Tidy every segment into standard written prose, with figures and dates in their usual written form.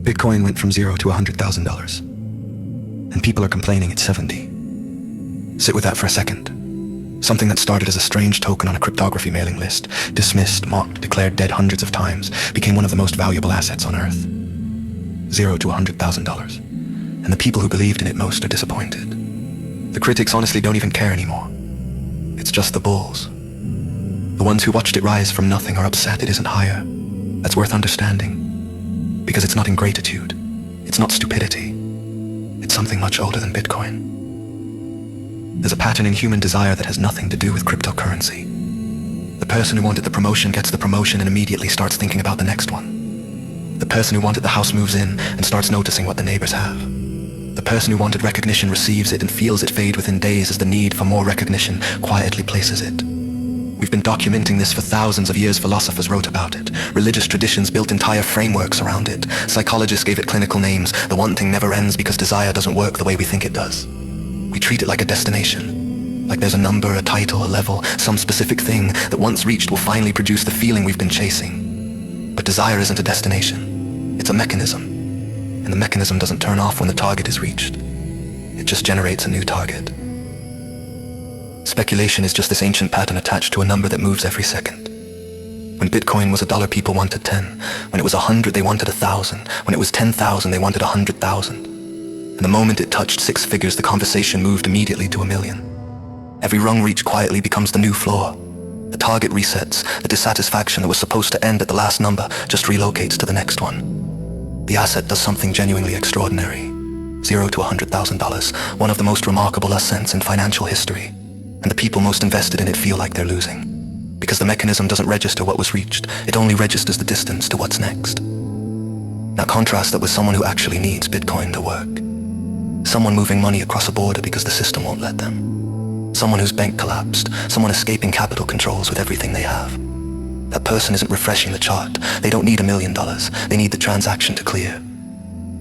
Bitcoin went from $0 to $100,000. And people are complaining it's 70. Sit with that for a second. Something that started as a strange token on a cryptography mailing list, dismissed, mocked, declared dead hundreds of times, became one of the most valuable assets on Earth. $0 to $100,000. And the people who believed in it most are disappointed. The critics honestly don't even care anymore. It's just the bulls. The ones who watched it rise from nothing are upset it isn't higher. That's worth understanding. Because it's not ingratitude. It's not stupidity. It's something much older than Bitcoin. There's a pattern in human desire that has nothing to do with cryptocurrency. The person who wanted the promotion gets the promotion and immediately starts thinking about the next one. The person who wanted the house moves in and starts noticing what the neighbors have. The person who wanted recognition receives it and feels it fade within days as the need for more recognition quietly places it. We've been documenting this for thousands of years. Philosophers wrote about it. Religious traditions built entire frameworks around it. Psychologists gave it clinical names. The wanting never ends because desire doesn't work the way we think it does. We treat it like a destination. Like there's a number, a title, a level, some specific thing that once reached will finally produce the feeling we've been chasing. But desire isn't a destination. It's a mechanism. And the mechanism doesn't turn off when the target is reached. It just generates a new target. Speculation is just this ancient pattern attached to a number that moves every second. When Bitcoin was $1, people wanted 10. When it was 100, they wanted 1,000. When it was 10,000, they wanted 100,000. And the moment it touched 6 figures, the conversation moved immediately to 1 million. Every rung reached quietly becomes the new floor. The target resets. The dissatisfaction that was supposed to end at the last number just relocates to the next one. The asset does something genuinely extraordinary. $0 to $100,000, one of the most remarkable ascents in financial history. And the people most invested in it feel like they're losing. Because the mechanism doesn't register what was reached, it only registers the distance to what's next. Now contrast that with someone who actually needs Bitcoin to work. Someone moving money across a border because the system won't let them. Someone whose bank collapsed, someone escaping capital controls with everything they have. That person isn't refreshing the chart. They don't need $1 million. They need the transaction to clear.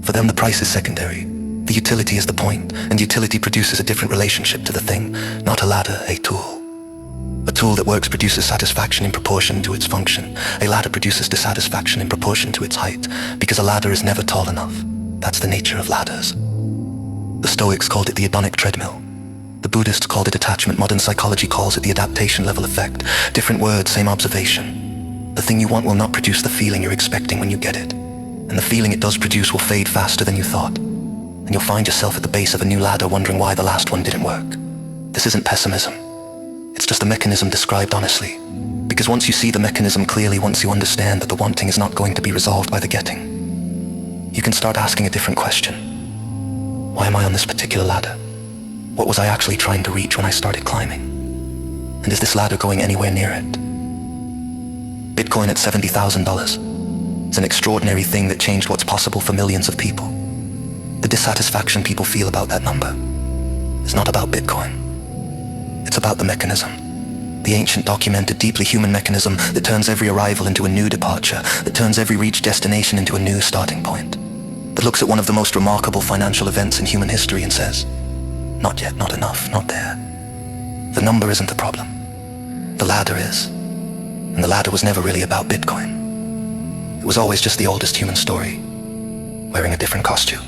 For them, the price is secondary. The utility is the point, and utility produces a different relationship to the thing, not a ladder, a tool. A tool that works produces satisfaction in proportion to its function. A ladder produces dissatisfaction in proportion to its height, because a ladder is never tall enough. That's the nature of ladders. The Stoics called it the hedonic treadmill. The Buddhists called it attachment. Modern psychology calls it the adaptation level effect. Different words, same observation. The thing you want will not produce the feeling you're expecting when you get it. And the feeling it does produce will fade faster than you thought. And you'll find yourself at the base of a new ladder wondering why the last one didn't work. This isn't pessimism. It's just a mechanism described honestly. Because once you see the mechanism clearly, once you understand that the wanting is not going to be resolved by the getting, you can start asking a different question. Why am I on this particular ladder? What was I actually trying to reach when I started climbing? And is this ladder going anywhere near it? Bitcoin at $70,000 is an extraordinary thing that changed what's possible for millions of people. The dissatisfaction people feel about that number is not about Bitcoin. It's about the mechanism. The ancient, documented, deeply human mechanism that turns every arrival into a new departure, that turns every reached destination into a new starting point. That looks at one of the most remarkable financial events in human history and says, not yet, not enough, not there. The number isn't the problem. The ladder is. And the ladder was never really about Bitcoin. It was always just the oldest human story, wearing a different costume.